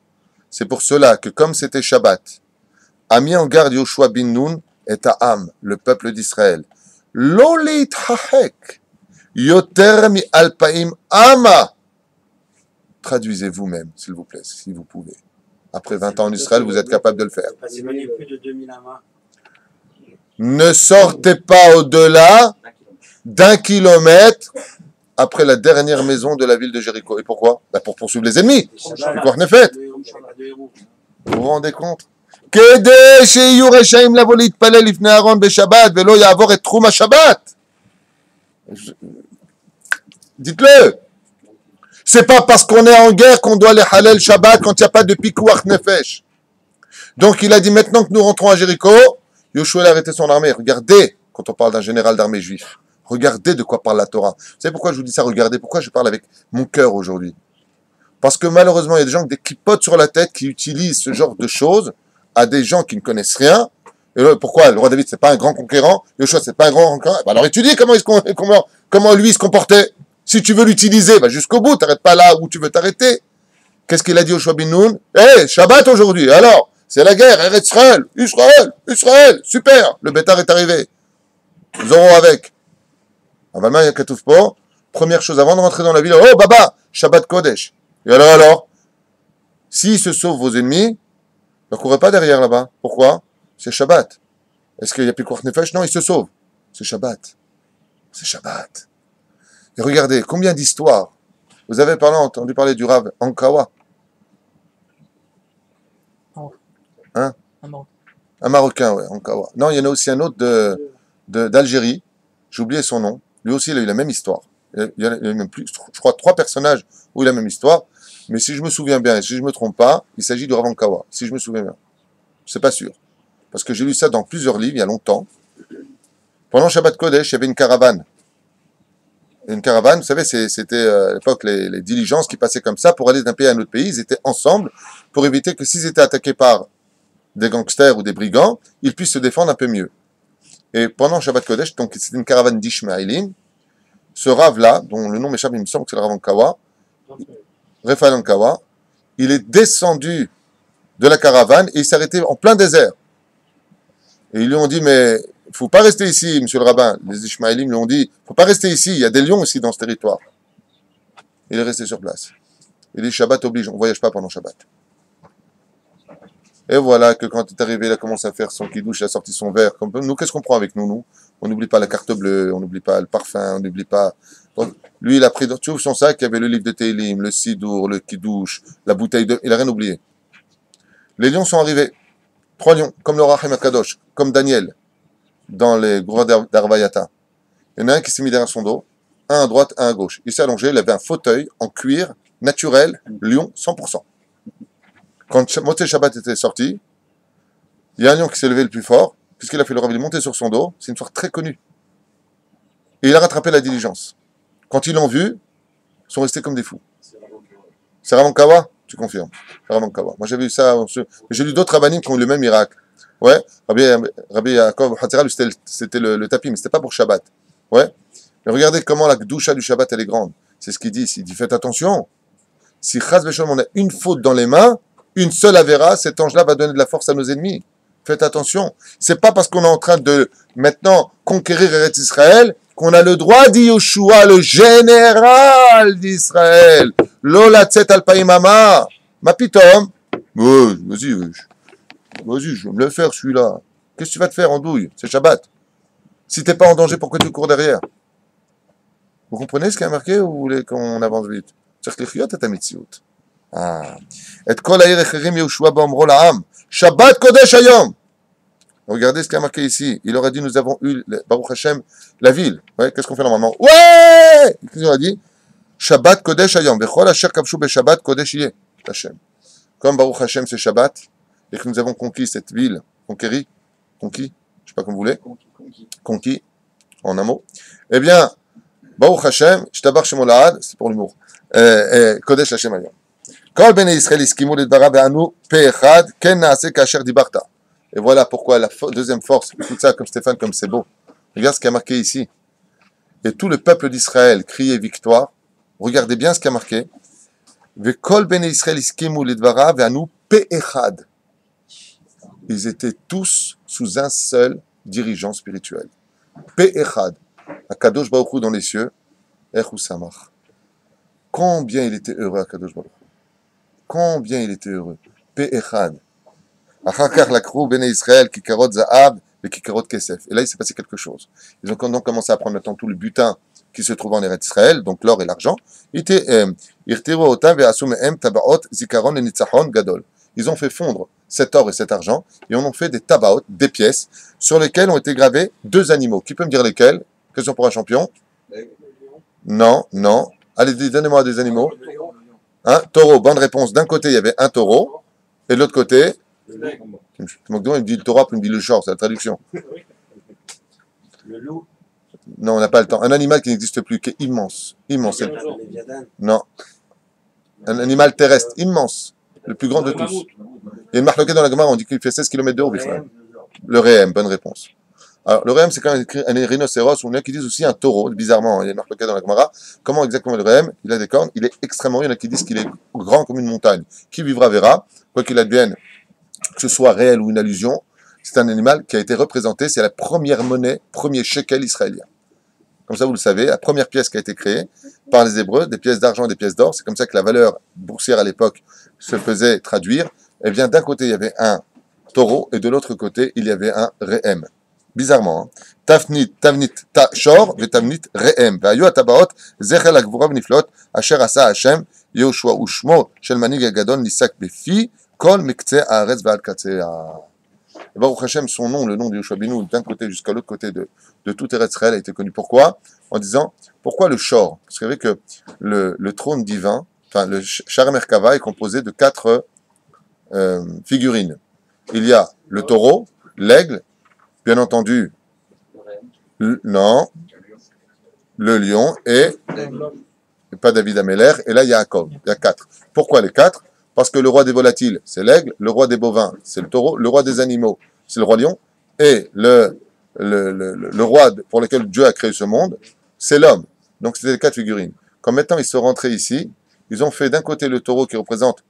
C'est pour cela que, comme c'était Shabbat, a mis en garde Yoshua bin Nun et Ta'am, le peuple d'Israël. Lolit Hahek. Yoter mi alpaim ama. Traduisez vous-même, s'il vous plaît, si vous pouvez. Après 20 ans en Israël, vous êtes capable de le faire. C'est plus de 2000 amas. Ne sortez pas au-delà d'1 kilomètre après la dernière maison de la ville de Jéricho. Et pourquoi? Pour poursuivre les ennemis. Vous vous rendez compte? כדי שיהיו רשאים לבוא להתפלל לפני אהרון בשבת ולא יעבור את תחום השבת. Dites-le. C'est pas parce qu'on est en guerre qu'on doit les halal Shabbat quand il n'y a pas de pikuach nefesh. Donc il a dit maintenant que nous rentrons à Jéricho, Yoshua a arrêté son armée. Regardez, quand on parle d'un général d'armée juif, regardez de quoi parle la Torah. Vous savez pourquoi je vous dis ça? Regardez, pourquoi je parle avec mon cœur aujourd'hui? Parce que malheureusement, il y a des gens avec des clipotes sur la tête qui utilisent ce genre de choses à des gens qui ne connaissent rien. Et là, pourquoi? Le roi David, c'est pas un grand conquérant. Yoshua, c'est pas un grand conquérant. Bah alors étudie comment lui il se comportait. Si tu veux l'utiliser, bah jusqu'au bout. T'arrêtes pas là où tu veux t'arrêter. Qu'est-ce qu'il a dit Yoshua bin Nun? Shabbat aujourd'hui. Alors, c'est la guerre. Eretz Israël. Israël. Super. Le bétar est arrivé. Nous aurons avec. Avalma Yakatouf Po. Première chose, avant de rentrer dans la ville. Oh, Baba, Shabbat Kodesh. Et alors, s'ils se sauvent vos ennemis, ne courez pas derrière là-bas. Pourquoi? C'est Shabbat. Est-ce qu'il y a plus Pikuach Nefesh? Non, ils se sauvent. C'est Shabbat. C'est Shabbat. Et regardez, combien d'histoires. Vous avez entendu parler du Rav Ankawa? Hein? Un Marocain, ouais, Ankawa. Non, il y en a aussi un autre d'Algérie. J'ai oublié son nom. Lui aussi, il a eu la même histoire. Il y a même plus, je crois, 3 personnages où il a la même histoire. Mais si je me souviens bien, et si je ne me trompe pas, il s'agit du Rav Ankawa. Si je me souviens bien. Je ne suis pas sûr. Parce que j'ai lu ça dans plusieurs livres, il y a longtemps. Pendant Shabbat Kodesh, il y avait une caravane. Et une caravane, vous savez, c'était à l'époque les diligences qui passaient comme ça pour aller d'un pays à un autre pays. Ils étaient ensemble pour éviter que s'ils étaient attaqués par des gangsters ou des brigands, ils puissent se défendre un peu mieux. Et pendant Shabbat Kodesh, donc c'était une caravane d'Ishmaélim, ce Rav-là, dont le nom m'échappe, il me semble que c'est le Rav Ankawa, Raphaël Ankawa, il est descendu de la caravane et il s'est arrêté en plein désert. Et ils lui ont dit, mais il ne faut pas rester ici, monsieur le rabbin. Les Ishmaélim lui ont dit, il ne faut pas rester ici, il y a des lions ici dans ce territoire. Il est resté sur place. Il dit, Shabbat oblige, on ne voyage pas pendant Shabbat. Et voilà que quand il est arrivé, il a commencé à faire son kidouche, il a sorti son verre. Nous, qu'est-ce qu'on prend avec nous? On n'oublie pas la carte bleue, on n'oublie pas le parfum, on n'oublie pas... Donc, lui, il a pris dans tout son sac, il y avait le livre de Télim, le sidour, le kidouche, la bouteille de... Il n'a rien oublié. Les lions sont arrivés. 3 lions, comme le Rachem Akadosh, comme Daniel, dans les groix d'Arvayata. Il y en a un qui s'est mis derrière son dos, un à droite, un à gauche. Il s'est allongé, il avait un fauteuil en cuir, naturel, lion, 100%. Quand Motzei Shabbat était sorti, il y a un lion qui s'est levé le plus fort, puisqu'il a fait le Rav, il est monté sur son dos, c'est une histoire très connue. Et il a rattrapé la diligence. Quand ils l'ont vu, ils sont restés comme des fous. C'est Rav Ankawa? Tu confirmes. C'est Rav Ankawa. Moi j'avais vu ça, j'ai lu d'autres rabbinim qui ont eu le même miracle. Ouais, Rabbi Yaakov Hatzera, c'était le tapis, mais c'était pas pour Shabbat. Ouais. Mais regardez comment la Gdusha du Shabbat, elle est grande. C'est ce qu'il dit ici. Il dit, faites attention. Si Chaz V'Shalom, on a une faute dans les mains, une seule avéra, cet ange-là va donner de la force à nos ennemis. Faites attention. C'est pas parce qu'on est en train de, maintenant, conquérir Eretz Israël, qu'on a le droit, dit Yoshua, le général d'Israël. Lola Tzet Alpaïmama. Ma pitom. Vas-y, je vais me le faire, celui-là. Qu'est-ce que tu vas te faire en douille? C'est Shabbat. Si t'es pas en danger, pourquoi tu cours derrière? Vous comprenez ce qui est marqué ou vous voulez qu'on avance vite? C'est-à-dire que l'chiyot est à mitzvot. Ah. Et kol ha'ir echerim Yoshua ba'omro la'am. Shabbat kodesh hayom. Regardez ce qui est marqué ici. Il aurait dit, nous avons eu, Baruch Hashem, la ville. Ouais, qu'est-ce qu'on fait normalement? Ouais! Qu'est-ce qu'il a dit? Shabbat kodesh hayom. Vechol asher kavshu beShabbat kodesh yeh. Hashem. Comme Baruch Hashem, c'est Shabbat, et que nous avons conquis cette ville, conquis, je ne sais pas comme vous voulez, conquis, en un mot, eh bien, Baruch Hashem, Shtabar Shemo Lahad, c'est pour l'humour, Kodesh Hashem Hayom. Kol Bnei Israël iskimu lidvarav ve'anu pe'echad, ken na'aseh kasher dibarta. Et voilà pourquoi la deuxième force, écoute ça comme Stéphane, comme c'est beau. Regarde ce qui a marqué ici. Et tout le peuple d'Israël criait victoire. Regardez bien ce qui a marqué. Ve'kol Bnei Israël iskimu lidvarav ve'anu pe'echad. Ils étaient tous sous un seul dirigeant spirituel. Pe'echad. Akadosh Baruch Hu dans les cieux. Echu samach. Combien il était heureux, Akadosh Baruch Hu. Combien il était heureux. Pe'echad. Achakar lakrou Bnei Israël kikarot za'ab et kikarot kesef. Et là, il s'est passé quelque chose. Ils ont donc commencé à prendre maintenant tout le butin qui se trouvait en Eretz Israël, donc l'or et l'argent. Ils ont fait fondre cet or et cet argent, et on en fait des tabaot, des pièces, sur lesquelles ont été gravés 2 animaux. Qui peut me dire lesquels? Question pour un champion? Non, non. Allez, donnez-moi des animaux. Le lion. Un taureau, bonne réponse. D'un côté, il y avait un taureau, et de l'autre côté, L'aigle. il me dit le taureau, puis il me dit le short, c'est la traduction. Le loup. Non, on n'a pas le temps. Un animal qui n'existe plus, qui est immense. Immense. Le C'est- dinosaure. Le Léviathan. Non. Un animal terrestre, immense. Le plus grand de Le tous. mammouth. Il y a une marque dans la Gemara, on dit qu'il fait 16 km de haut, Bifraim. Réem. Le réem, bonne réponse. Alors, le réem, c'est quand même écrit un rhinocéros, ou il y en a qui disent aussi un taureau, bizarrement, il y a une marque dans la Gemara. Comment exactement le réem? Il a des cornes, il est extrêmement, il y en a qui disent qu'il est grand comme une montagne. Qui vivra verra, quoi qu'il advienne, que ce soit réel ou une allusion, c'est un animal qui a été représenté, c'est la première monnaie, premier shekel israélien. Comme ça, vous le savez, la première pièce qui a été créée par les Hébreux, des pièces d'argent et des pièces d'or, c'est comme ça que la valeur boursière à l'époque se faisait traduire. Eh bien, d'un côté, il y avait un taureau, et de l'autre côté, il y avait un rehem. Bizarrement, hein. Tavnit, shor, vetavnit, rehem. Ve'ayu atabaot, zechel agvura v'niflot, asher asa Hashem, Yehoshua ushmo, shel manig agadol, nisak befi, kol mekce haaretz ve'al katzea. Et Baruch Hashem, son nom, le nom de Yehoshua Binu, d'un côté jusqu'à l'autre côté de tout Eretz Israël a été connu. Pourquoi? En disant, pourquoi le shor? Parce qu'il y avait que le trône divin, enfin, le Shar Merkava est composé de 4 figurines. Il y a le taureau, l'aigle, bien entendu, non, le lion et pas David Ameller, et là il y a Jacob. Il y a 4. Pourquoi les 4? Parce que le roi des volatiles, c'est l'aigle, le roi des bovins, c'est le taureau, le roi des animaux, c'est le roi lion, et le roi pour lequel Dieu a créé ce monde, c'est l'homme. Donc c'était les 4 figurines. Quand maintenant ils sont rentrés ici, ils ont fait d'un côté le taureau qui représente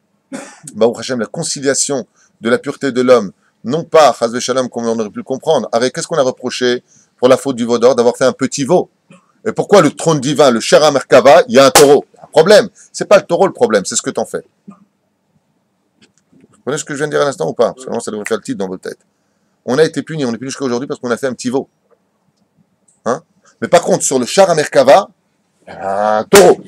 Baruch Hashem, la conciliation de la pureté de l'homme, non pas Chaz Shalom comme on aurait pu le comprendre. Arrête, qu'est-ce qu'on a reproché pour la faute du veau d'or d'avoir fait un petit veau? Et pourquoi le trône divin, le Shera Merkava, il y a un taureau? Un problème. C'est pas le taureau le problème, c'est ce que t'en fais. Vous comprenez ce que je viens de dire à l'instant ou pas? Parce que vraiment, ça devrait faire le titre dans votre tête. On a été punis, on est puni jusqu'à aujourd'hui parce qu'on a fait un petit veau. Hein? Mais par contre, sur le Shara Merkava, un taureau.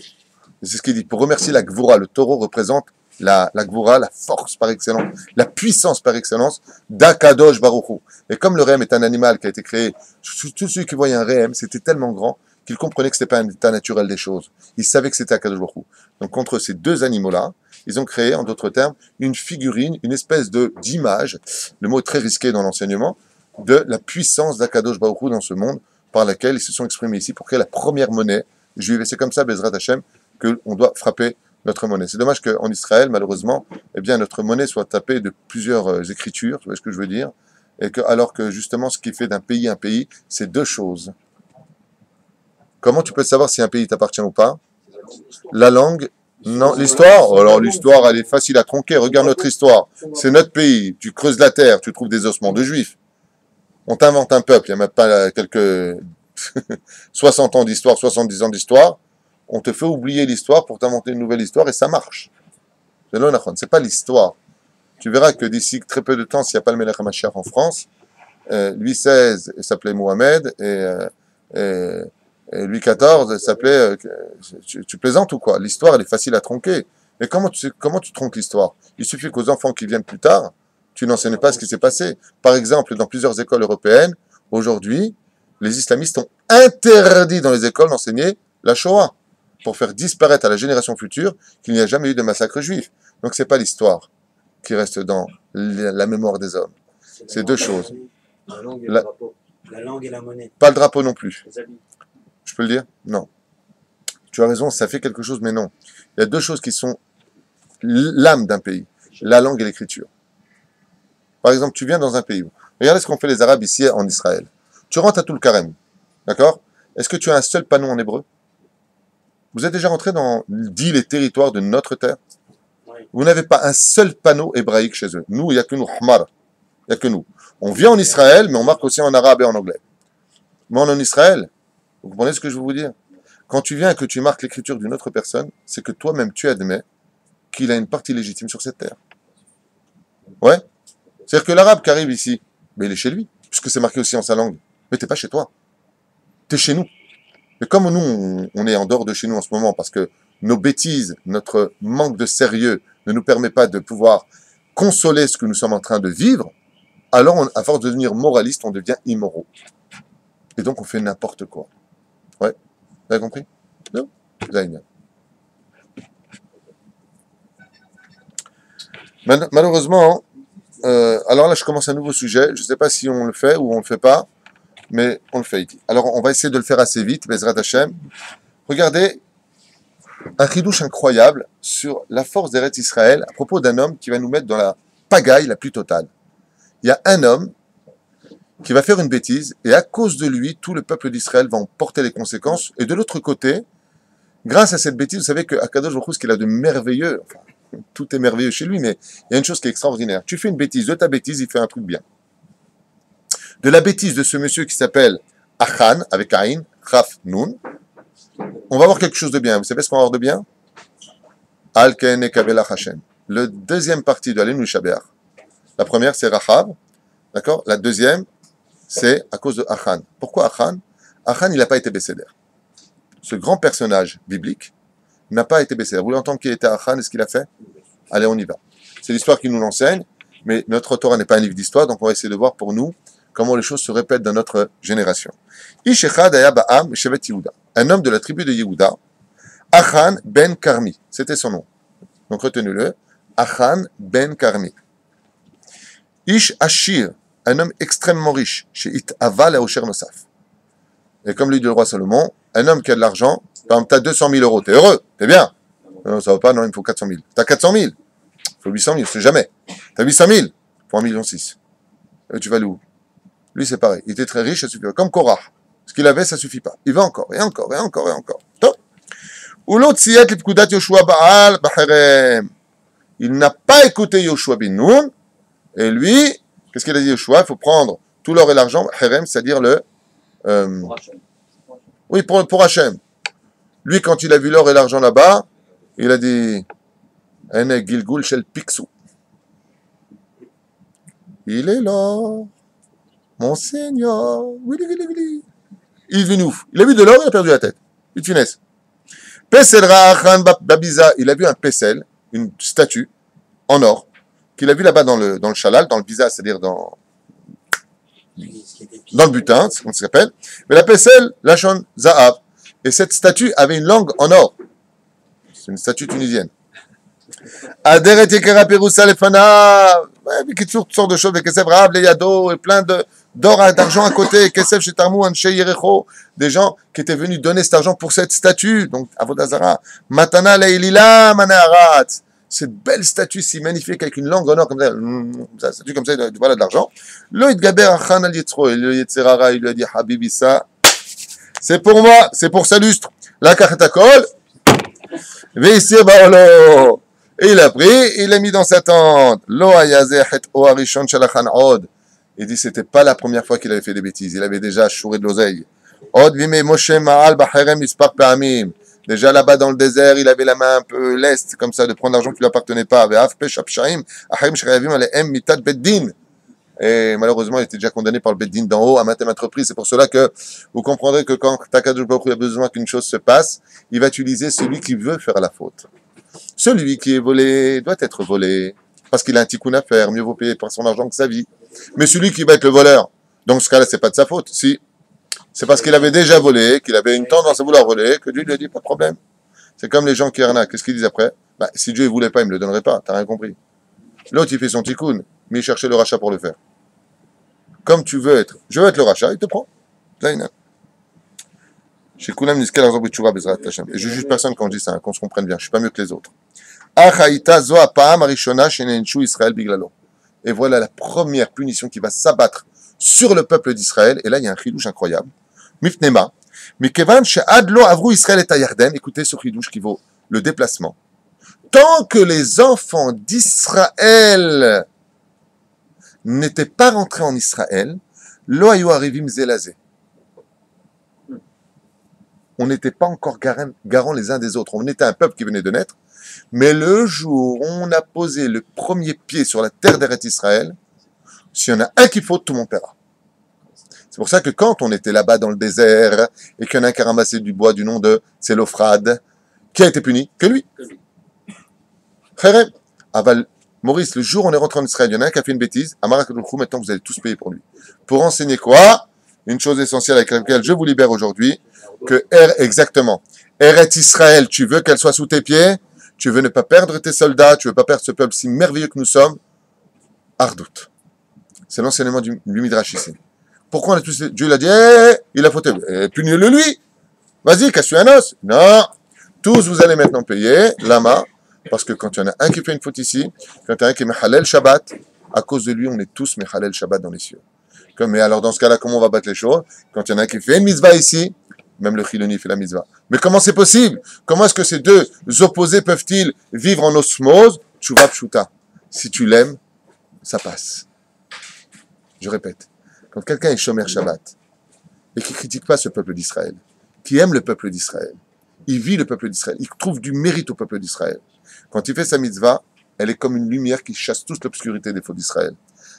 Et c'est ce qu'il dit. Pour remercier la Gvura, le taureau représente la Gvura, la force par excellence, la puissance par excellence d'Akadosh Baruch Hu. Et comme le Réhem est un animal qui a été créé, tous ceux qui voyaient un Réhem, c'était tellement grand qu'ils comprenaient que ce n'était pas un état naturel des choses. Ils savaient que c'était Akadosh Baruch Hu. Donc contre ces deux animaux-là, ils ont créé, en d'autres termes, une figurine, une espèce d'image, le mot est très risqué dans l'enseignement, de la puissance d'Akadosh Baruch Hu dans ce monde, par laquelle ils se sont exprimés ici pour créer la première monnaie juive. Et c'est comme ça, Bezrat Hashem, qu'on doit frapper notre monnaie. C'est dommage qu'en Israël, malheureusement, eh bien, notre monnaie soit tapée de plusieurs écritures, tu vois ce que je veux dire, et que, alors que justement, ce qui fait d'un pays un pays, c'est deux choses. Comment tu peux savoir si un pays t'appartient ou pas? La langue, non, l'histoire. Oh, alors l'histoire, elle est facile à tronquer. Regarde notre histoire. C'est notre pays. Tu creuses la terre, tu trouves des ossements de juifs. On t'invente un peuple, il n'y a même pas quelques 60 ans d'histoire, 70 ans d'histoire. On te fait oublier l'histoire pour t'inventer une nouvelle histoire et ça marche. C'est pas l'histoire. Tu verras que d'ici très peu de temps, s'il n'y a pas le Melech HaMashiach en France, Louis XVI s'appelait Mohamed et Louis XIV s'appelait... tu plaisantes ou quoi? L'histoire, elle est facile à tronquer. Mais comment tu tronques l'histoire? Il suffit qu'aux enfants qui viennent plus tard, tu n'enseignes pas ce qui s'est passé. Par exemple, dans plusieurs écoles européennes, aujourd'hui, les islamistes ont interdit dans les écoles d'enseigner la Shoah pour faire disparaître à la génération future qu'il n'y a jamais eu de massacre juif. Donc c'est pas l'histoire qui reste dans la mémoire des hommes. C'est deux choses. La langue et le drapeau. La langue et la monnaie. Pas le drapeau non plus. Les habits. Je peux le dire? Non. Tu as raison, ça fait quelque chose, mais non. Il y a deux choses qui sont l'âme d'un pays. La langue et l'écriture. Par exemple, tu viens dans un pays. Regardez ce qu'ont fait les Arabes ici en Israël. Tu rentres à Toul Karem. D'accord? Est-ce que tu as un seul panneau en hébreu? Vous êtes déjà rentré dans dit les territoires de notre terre? Oui. Vous n'avez pas un seul panneau hébraïque chez eux. Nous, il n'y a que nous. Hmar. Il n'y a que nous. On vient en Israël, mais on marque aussi en arabe et en anglais. Mais en Israël, vous comprenez ce que je veux vous dire? Quand tu viens et que tu marques l'écriture d'une autre personne, c'est que toi-même tu admets qu'il a une partie légitime sur cette terre. Ouais? C'est-à-dire que l'arabe qui arrive ici, ben il est chez lui, puisque c'est marqué aussi en sa langue. Mais t'es pas chez toi. T'es chez nous. Mais comme nous, on est en dehors de chez nous en ce moment, parce que nos bêtises, notre manque de sérieux ne nous permet pas de pouvoir consoler ce que nous sommes en train de vivre, alors à force de devenir moraliste, on devient immoraux. Et donc on fait n'importe quoi. Ouais? Vous avez compris? Non, Zaina. Malheureusement, alors là, je commence un nouveau sujet. Je ne sais pas si on le fait ou on ne le fait pas, mais on le fait. Alors, on va essayer de le faire assez vite, Bezrat Hashem. Regardez un chidouche incroyable sur la force d'Eretz Israël à propos d'un homme qui va nous mettre dans la pagaille la plus totale. Il y a un homme qui va faire une bêtise et à cause de lui, tout le peuple d'Israël va en porter les conséquences. Et de l'autre côté, grâce à cette bêtise, vous savez qu'Akadosh Baruch Hu, ce qu'il a de merveilleux, enfin, tout est merveilleux chez lui, mais il y a une chose qui est extraordinaire. Tu fais une bêtise, de ta bêtise, il fait un truc bien. De la bêtise de ce monsieur qui s'appelle Achan, avec Aïn, Chaf, Nun, on va voir quelque chose de bien. Vous savez ce qu'on va voir de bien? Al Ken Ekabelach Hashem. Le deuxième partie de Alenu Shabeach. La première, c'est Rachav. D'accord? La deuxième, c'est à cause de Achan. Pourquoi Achan? Achan, il n'a pas été Besséder. Ce grand personnage biblique n'a pas été Besséder. Vous voulez entendre qui était Achan et ce qu'il a fait? Allez, on y va. C'est l'histoire qui nous l'enseigne, mais notre Torah n'est pas un livre d'histoire, donc on va essayer de voir pour nous comment les choses se répètent dans notre génération. Ish Echad Haya Ba'am Shevet Yehuda. Un homme de la tribu de Yehuda, Achan ben Karmi, c'était son nom. Donc retenez-le, Achan ben Karmi. Ish Ashir, un homme extrêmement riche, chez It Aval et Osher Nosaf. Et comme lui dit le roi Salomon, un homme qui a de l'argent, par exemple, tu as 200 000 euros, t'es heureux, t'es bien. Non, ça va pas, non, il me faut 400 000. T'as 400 000, il faut 800 000, c'est jamais. T'as 800 000, il faut 1,6 million. Et tu vas aller où? Lui, c'est pareil, il était très riche, ça suffit pas. Comme Korah, ce qu'il avait, ça suffit pas. Il va encore, et encore, et encore, et encore. Top. Ou l'autre, il n'a pas écouté Yoshua bin Nun, et lui, qu'est-ce qu'il a dit Yoshua? Il faut prendre tout l'or et l'argent, Herem, c'est-à-dire le... oui, pour Hachem. Lui, quand il a vu l'or et l'argent là-bas, il a dit Ene Gilgul Shel Piksou. Il est l'or, mon Seigneur. Il est venu. Il a vu de l'or, il a perdu la tête. Une finesse. Pesel Ra'achan Babiza. Il a vu un Pesel, une statue en or, qu'il a vu là-bas dans le Shalal, dans le Biza, c'est-à-dire dans le butin, c'est comme ça s'appelle. Mais la Pesel, Lachon Zahav. Et cette statue avait une langue en or. C'est une statue tunisienne. Aderet Yekera Perousa Lefana. Toutes sortes de choses. Kesef Rahab, Leyado, et plein d'or et d'argent à côté. Kesef Shetarmou, Anshe Yerecho. Des gens qui étaient venus donner cet argent pour cette statue. Donc, Avodazara. Matana Leilila Manaharat. Cette belle statue si magnifique avec une langue en or comme ça. Une statue comme ça, voilà de l'argent. Lo Idgaber Achan al Yitzro. Et le Yetzerara, il lui a dit Habibi, ça. C'est pour moi, c'est pour sa lustre. La kartakol, Veissir Baolo. Et il a pris, il l'a mis dans sa tente. Lo Ayazehet Oarishon Shalachan Od. Il dit, c'était pas la première fois qu'il avait fait des bêtises. Il avait déjà chouré de l'oseille. Od Vime Moshe Ma'al Baherem Ispar Pa'amim. Déjà là-bas dans le désert, il avait la main un peu leste, comme ça, de prendre l'argent qui lui appartenait pas. Ve'af Peshap Shaim, Aherim Shrayavim Alehem Mitat Beddin. Et malheureusement, il était déjà condamné par le Beddin d'en haut à maintes reprises. C'est pour cela que vous comprendrez que quand Akadosh Baruch Hu a besoin qu'une chose se passe, il va utiliser celui qui veut faire la faute. Celui qui est volé doit être volé, parce qu'il a un tikkun à faire, mieux vaut payer par son argent que sa vie. Mais celui qui va être le voleur, dans ce cas-là, c'est pas de sa faute. Si, c'est parce qu'il avait déjà volé, qu'il avait une tendance à vouloir voler, que Dieu lui a dit, pas de problème. C'est comme les gens qui arnaquent. Qu'est-ce qu'ils disent après? Bah, si Dieu ne voulait pas, il me le donnerait pas. T'as rien compris. L'autre, il fait son tikkun, mais il cherchait le rachat pour le faire. Comme tu veux être, je veux être le rachat, il te prend. Zaina. Chez Koulam Niskel Arzob Tchouva Bezrat Hashem. Et je juge personne quand je dis ça, qu'on se comprenne bien. Je suis pas mieux que les autres. Achaïta Zo Apam Arishona Shenenchu Israël Biglalo. Et voilà la première punition qui va s'abattre sur le peuple d'Israël. Et là, il y a un chidouche incroyable. Mifnema. Mikevan She'ad Lo Avru Israël et Yarden. Écoutez ce chidouche qui vaut le déplacement. Tant que les enfants d'Israël n'étaient pas rentrés en Israël, Lo Ayu Arivim Zelazé. On n'était pas encore garants les uns des autres. On était un peuple qui venait de naître. Mais le jour où on a posé le premier pied sur la terre d'Eretz Israël, s'il y en a un qui faut, tout le monde paiera. C'est pour ça que quand on était là-bas dans le désert, et qu'il y en a un qui a ramassé du bois du nom de Tselophrad, qui a été puni? Que lui. Kherem. Aval, Maurice, le jour où on est rentré en Israël, il y en a un qui a fait une bêtise. Amarakadoukhou, maintenant vous allez tous payer pour lui. Pour enseigner quoi? Une chose essentielle avec laquelle je vous libère aujourd'hui. Exactement. Eretz Israël, tu veux qu'elle soit sous tes pieds, tu veux ne pas perdre tes soldats, tu veux pas perdre ce peuple si merveilleux que nous sommes, Ardout. C'est l'enseignement du Midrash ici. Pourquoi on a tous... Dieu il a dit, il a fauté. Punis-le lui. Vas-y, casse-lui un os. Non. Tous vous allez maintenant payer, lama, parce que quand il y en a un qui fait une faute ici, quand il y en a un qui est Mechalel Shabbat, à cause de lui, on est tous Mechalel Shabbat dans les cieux. Mais alors dans ce cas-là, comment on va battre les choses? Quand il y en a un qui fait une mitzvah ici, même le Chiloni fait la mitzvah. Mais comment c'est possible? Comment est-ce que ces deux opposés peuvent-ils vivre en osmose? Tshuva pshuta. Si tu l'aimes, ça passe. Je répète. Quand quelqu'un est Shomer Shabbat et qui ne critique pas ce peuple d'Israël, qui aime le peuple d'Israël, il vit le peuple d'Israël, il trouve du mérite au peuple d'Israël. Quand il fait sa mitzvah, elle est comme une lumière qui chasse toute l'obscurité des faux d'Israël.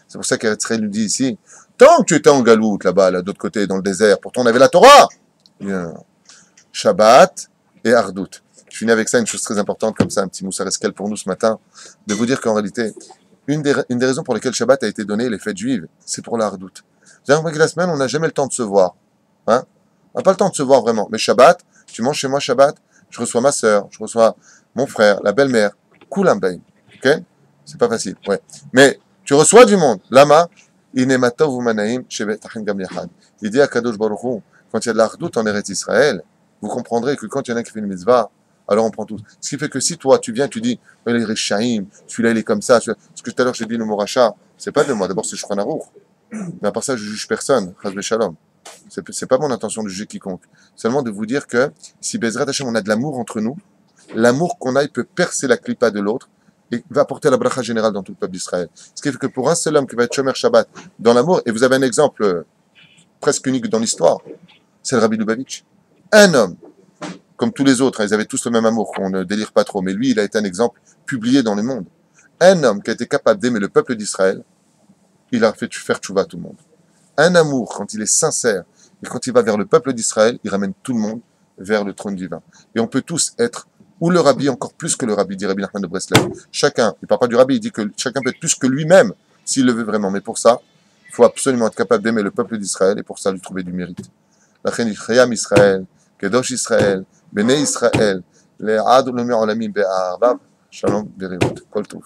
C'est pour ça qu'Israël nous dit ici, tant que tu étais en galoute là-bas, là, d'autre côté, dans le désert, pourtant on avait la Torah. Bien. Shabbat et Ardout. Je finis avec ça, une chose très importante, comme ça, un petit moussar eskel pour nous ce matin, de vous dire qu'en réalité, une des raisons pour lesquelles Shabbat a été donné, les fêtes juives, c'est pour la Ardout. J'ai remarqué que la semaine, on n'a jamais le temps de se voir. Hein? On n'a pas le temps de se voir vraiment. Mais Shabbat, tu manges chez moi Shabbat, je reçois ma sœur, je reçois mon frère, la belle-mère, Kulam Baim. Ok? C'est pas facile, ouais. Mais tu reçois du monde. Lama, Inematov Umanaim, Shevet Achin Gam Yachad. Il dit à Kadosh Baruch Hu, quand il y a de l'Ardout en Eretz Israël, vous comprendrez que quand il y en a qui fait une mitzvah, alors on prend tout. Ce qui fait que si toi, tu viens, tu dis, il est Rishaïm, celui-là, il est comme ça, ce que tout à l'heure j'ai dit, le mot rachat, c'est pas de moi. D'abord, c'est Shulchan Aruch. Mais à part ça, je juge personne. Chas v'shalom. C'est pas mon intention de juger quiconque. Seulement de vous dire que si Bezrat Hashem, on a de l'amour entre nous, l'amour qu'on a, il peut percer la clipa de l'autre et va apporter la bracha générale dans tout le peuple d'Israël. Ce qui fait que pour un seul homme qui va être Shomer Shabbat dans l'amour, et vous avez un exemple presque unique dans l'histoire, c'est le Rabbi Lubavitch. Un homme, comme tous les autres, ils avaient tous le même amour, qu'on ne délire pas trop, mais lui, il a été un exemple publié dans le monde. Un homme qui a été capable d'aimer le peuple d'Israël, il a fait faire tchouva à tout le monde. Un amour, quand il est sincère, et quand il va vers le peuple d'Israël, il ramène tout le monde vers le trône divin. Et on peut tous être, ou le rabbi, encore plus que le rabbi, dit Rabbi Nachman de Breslev. Chacun, il ne parle pas du rabbi, il dit que chacun peut être plus que lui-même, s'il le veut vraiment. Mais pour ça, il faut absolument être capable d'aimer le peuple d'Israël, et pour ça, lui trouver du mérite. La chen Chayam Israël, Kedosh Israël, Bnei Israël, Le'ad U'Lemi Olamim Be'Ahav, Shalom Berevut. Kol Tov.